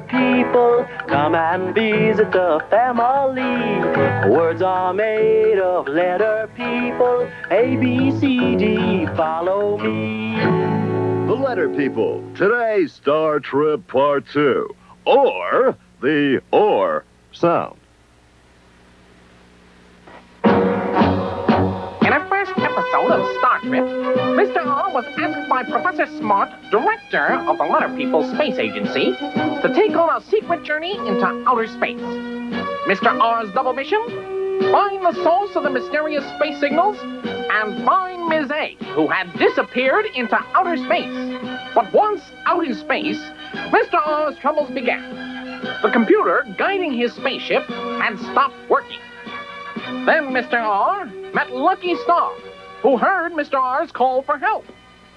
letter people, come and visit the family. Words are made of letter people, A, B, C, D, follow me. The letter people, today's Star Trip Part 2, or the OR sound. In our first episode of Star Trip, Mr. R was asked by Professor Smart, director of the Letter People Space Agency, to take on a secret journey into outer space. Mr. R's double mission? Find the source of the mysterious space signals and find Ms. A, who had disappeared into outer space. But once out in space, Mr. R's troubles began. The computer guiding his spaceship had stopped working. Then Mr. R met Lucky Star, who heard Mr. R's call for help.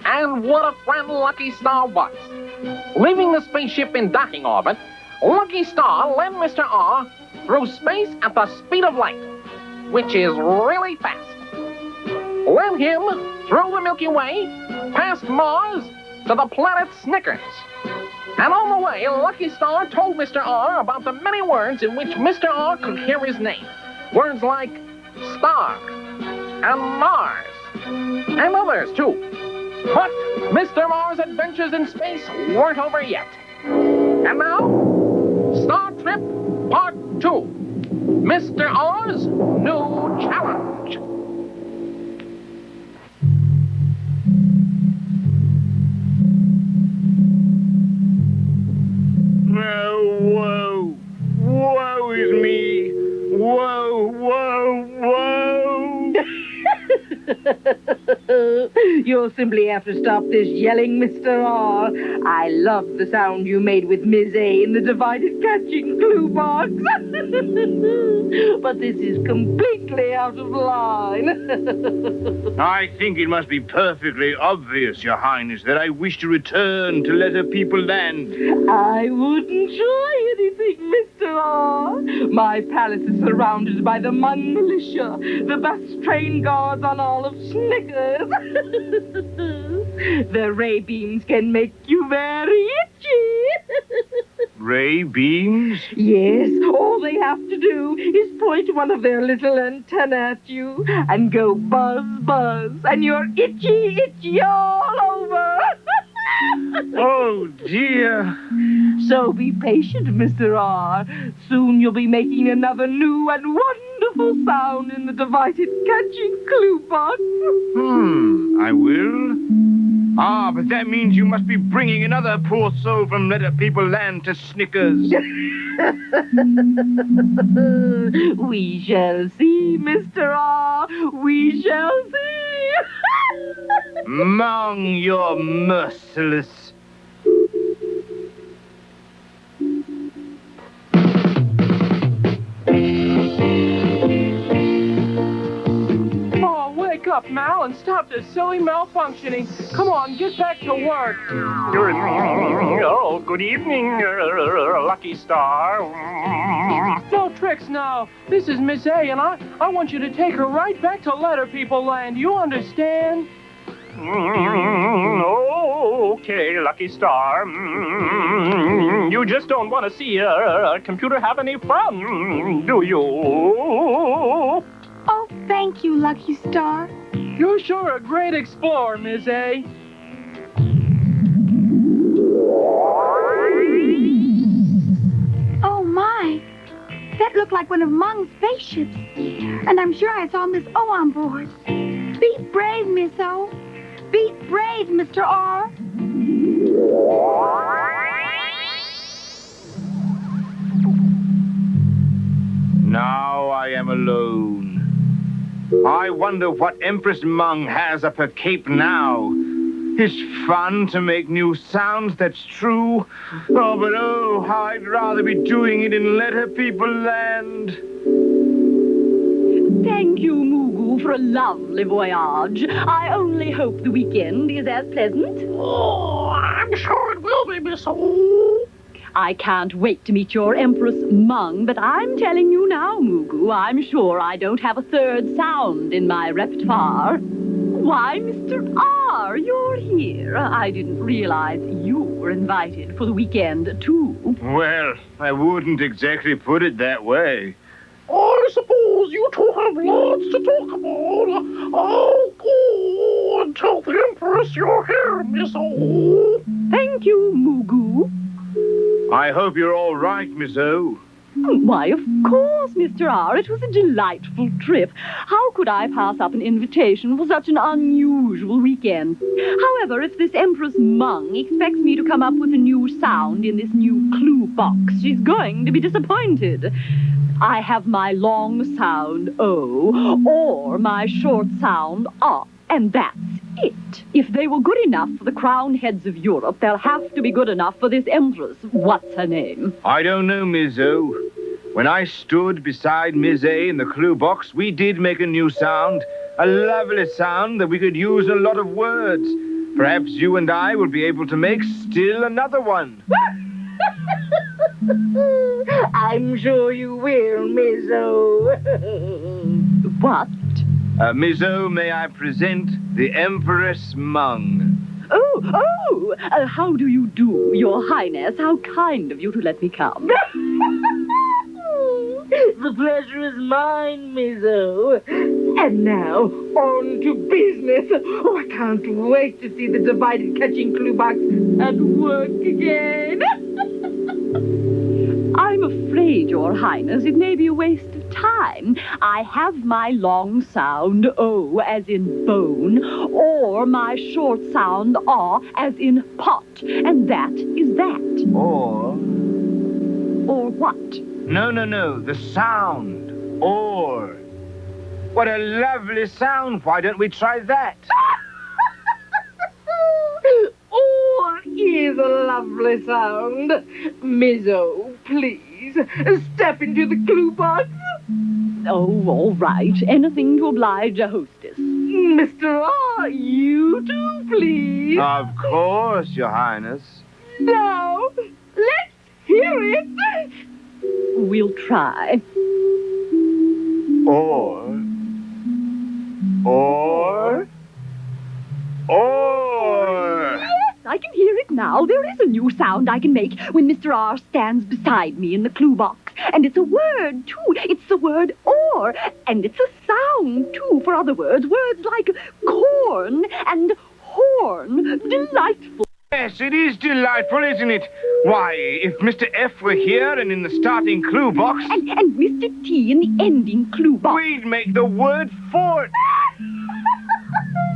And what a friend Lucky Star was. Leaving the spaceship in docking orbit, Lucky Star led Mr. R through space at the speed of light, which is really fast. Led him through the Milky Way, past Mars, to the planet Snickers. And on the way, Lucky Star told Mr. R about the many words in which Mr. R could hear his name. Words like star and Mars and others, too. But Mr. R's adventures in space weren't over yet. And now, Star Trip Part 2, Mr. R's New Challenge. Whoa, woe is me. Whoa, whoa, whoa. You'll simply have to stop this yelling, Mr. R. I love the sound you made with Ms. A in the divided catching clue box. But this is completely out of line. I think it must be perfectly obvious, Your Highness, that I wish to return to Letter People Land. I wouldn't try anything, Mr. R. My palace is surrounded by the Mung militia, the best trained guards on all of Snickers. Their ray beams can make you very itchy. Ray beams? Yes, all they have to do is point one of their little antennae at you and go buzz, buzz, and you're itchy, itchy all over. Oh, dear. So be patient, Mr. R. Soon you'll be making another new and wonderful sound in the divided catching clue box. I will. Ah, but that means you must be bringing another poor soul from Letter People Land to Snickers. We shall see, Mr. R. We shall see. Mung, you're merciless. Wake up, Mal, and stop this silly malfunctioning. Come on, get back to work. Oh, good evening, Lucky Star. No tricks now. This is Miss A, and I want you to take her right back to Letter People Land. You understand? Okay, Lucky Star. You just don't want to see a computer have any fun, do you? Oh, thank you, Lucky Star. You're sure a great explorer, Miss A. Oh, my. That looked like one of Mung's spaceships. And I'm sure I saw Miss O on board. Be brave, Miss O. Be brave, Mr. R. Now I am alone. I wonder what Empress Mung has up her cape now. It's fun to make new sounds, that's true. Oh, but how I'd rather be doing it in Letter People Land. Thank you, Mugu, for a lovely voyage. I only hope the weekend is as pleasant. Oh, I'm sure it will be, Miss O. I can't wait to meet your Empress Mung, but I'm telling you now, Mugu, I'm sure I don't have a third sound in my repertoire. Why, Mr. R., you're here. I didn't realize you were invited for the weekend, too. Well, I wouldn't exactly put it that way. I suppose you two have lots to talk about. I'll go and tell the Empress you're here, Miss O. Thank you, Mugu. I hope you're all right, Miss O. Why, of course, Mr. R. It was a delightful trip. How could I pass up an invitation for such an unusual weekend? However, if this Empress Mung expects me to come up with a new sound in this new clue box, she's going to be disappointed. I have my long sound O or my short sound A, and that's it. If they were good enough for the crowned heads of Europe, they'll have to be good enough for this Empress. What's her name? I don't know, Miss O. When I stood beside Miss A in the clue box, we did make a new sound. A lovely sound that we could use in a lot of words. Perhaps you and I will be able to make still another one. I'm sure you will, Miss O. What? Miss O, may I present the Empress Mung? How do you do, Your Highness? How kind of you to let me come. The pleasure is mine, Miss O. And now, on to business. Oh, I can't wait to see the divided catching clue box at work again. I'm afraid, Your Highness, it may be a waste of time. I have my long sound O as in bone, or my short sound A as in pot, and that is that. Or what? No, the sound. Or. What a lovely sound. Why don't we try that? Or is a lovely sound. Miss O, please, step into the clue box. Oh, all right. Anything to oblige a hostess. Mr. R, you too, please. Of course, Your Highness. Now, let's hear it. We'll try. Or. Yes, I can hear it now. There is a new sound I can make when Mr. R stands beside me in the clue box. And it's a word, too. It's the word or. And it's a sound, too, for other words. Words like corn and horn. Delightful. Yes, it is delightful, isn't it? Why, if Mr. F were here and in the starting clue box... And Mr. T in the ending clue box. We'd make the word fort.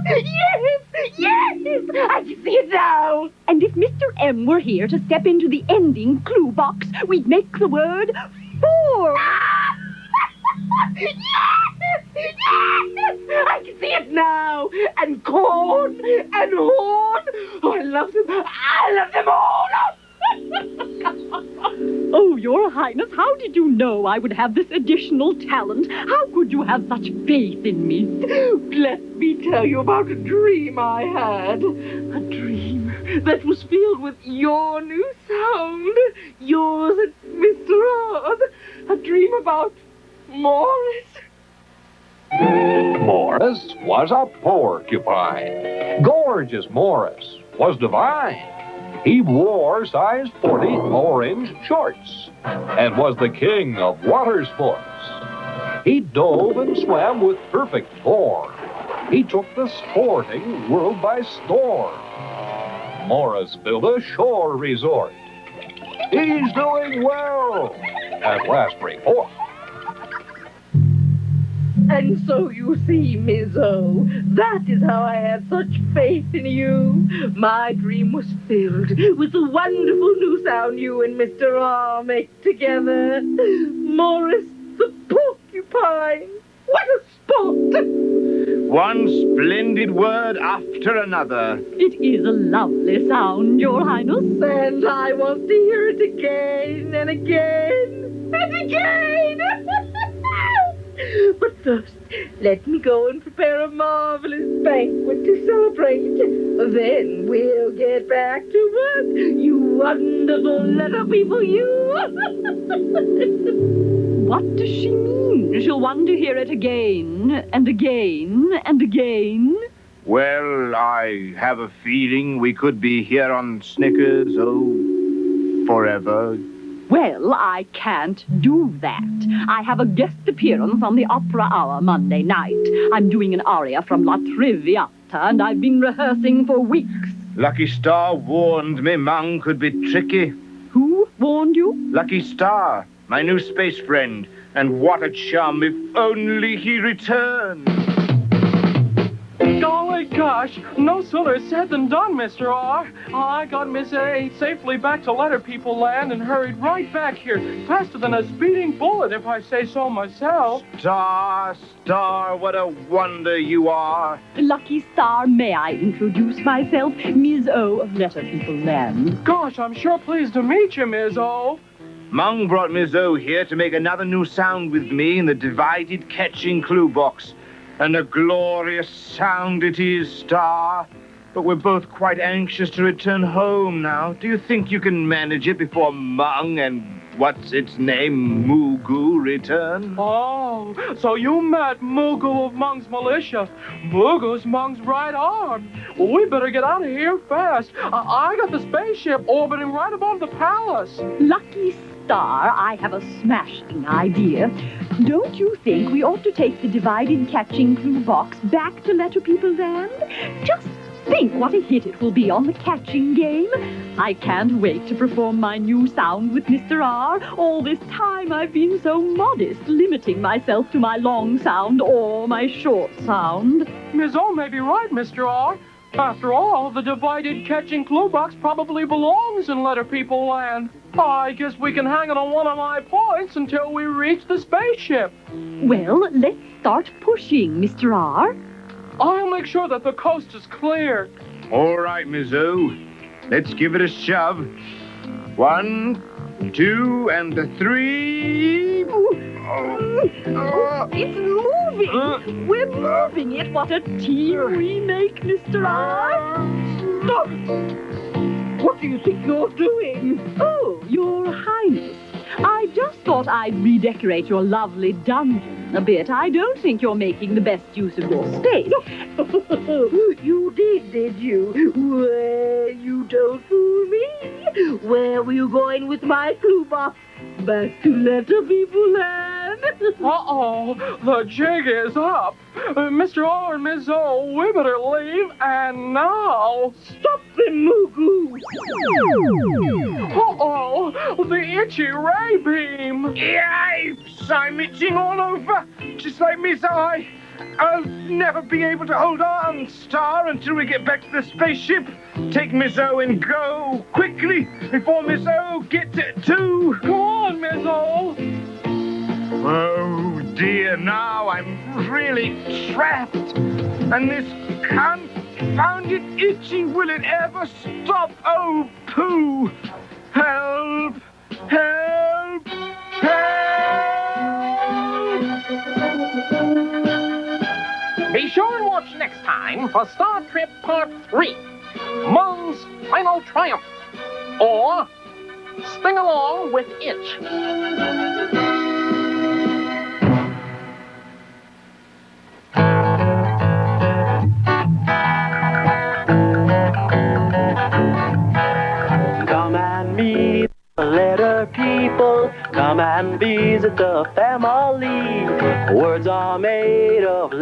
Yes, I can see it now. And if Mr. M were here to step into the ending clue box, we'd make the word for. Yes, I can see it now. And corn and horn. Oh, I love them. I love them all. Oh, Your Highness, how did you know I would have this additional talent? How could you have such faith in me? Let me tell you about a dream I had. A dream that was filled with your new sound. Yours and Mr. Odd. A dream about Morris. Morris was a porcupine. Gorgeous Morris was divine. He wore size 40 orange shorts and was the king of water sports. He dove and swam with perfect form. He took the sporting world by storm. Morris built a shore resort. He's doing well at last report. And so you see, Miss O, that is how I had such faith in you. My dream was filled with the wonderful new sound you and Mr. R make together. Morris the porcupine. What a sport! One splendid word after another. It is a lovely sound, Your Highness. And I want to hear it again and again and again. But first, let me go and prepare a marvelous banquet to celebrate. Then we'll get back to work, you wonderful little people, you. What does she mean? She'll want to hear it again and again and again. Well, I have a feeling we could be here on Snickers, forever. Well, I can't do that. I have a guest appearance on the Opera Hour Monday night. I'm doing an aria from La Traviata, and I've been rehearsing for weeks. Lucky Star warned me Mung could be tricky. Who warned you? Lucky Star, my new space friend. And what a chum if only he returned. Golly gosh, no sooner said than done, Mr. R. I got Miss A safely back to Letter People Land and hurried right back here, faster than a speeding bullet, if I say so myself. Star, what a wonder you are. Lucky Star, may I introduce myself? Ms. O of Letter People Land. Gosh, I'm sure pleased to meet you, Ms. O. Mung brought Miss O here to make another new sound with me in the divided catching clue box. And a glorious sound it is, Star. But we're both quite anxious to return home now. Do you think you can manage it before Mung and what's its name, Mugu, return? Oh, so you met Mugu of Mung's militia. Mugu's Mung's right arm. Well, we better get out of here fast. I got the spaceship orbiting right above the palace. Lucky Star, I have a smashing idea. Don't you think we ought to take the divided catching clue box back to Letter People Land? Just think what a hit it will be on the catching game. I can't wait to perform my new sound with Mr. R. All this time I've been so modest, limiting myself to my long sound or my short sound. Ms. O may be right, Mr. R. After all, the divided catching clue box probably belongs in Letter People Land. I guess we can hang it on one of my points until we reach the spaceship. Well, let's start pushing, Mr. R. I'll make sure that the coast is clear. All right, Miss O. Let's give it a shove. 1, 2, and 3. It's moving! We're moving it! What a team we make, Mr. R! Stop! What do you think you're doing? Oh, Your Highness, I just thought I'd redecorate your lovely dungeon a bit. I don't think you're making the best use of your space. You did you? Well, you don't fool me. Where were you going with my clue box? Back to Letter People Land. Uh-oh, the jig is up. Mr. R and Ms. O, we better leave, and now. Stop them, Mugu. Uh-oh, the itchy ray beam. Yipes! I'm itching all over, just like Miss I. I'll never be able to hold on, Star, until we get back to the spaceship. Take Miss O and go, quickly, before Miss O gets it too. Go on, Ms. O. Oh, dear, now I'm really trapped. And this confounded itching, will it ever stop? Oh, pooh! Help! Help! Help! Be sure and watch next time for Star Trip Part 3, Mung's Final Triumph, or Sing Along with Itch. Come and meet the Letter People. Come and visit the family. Words are made of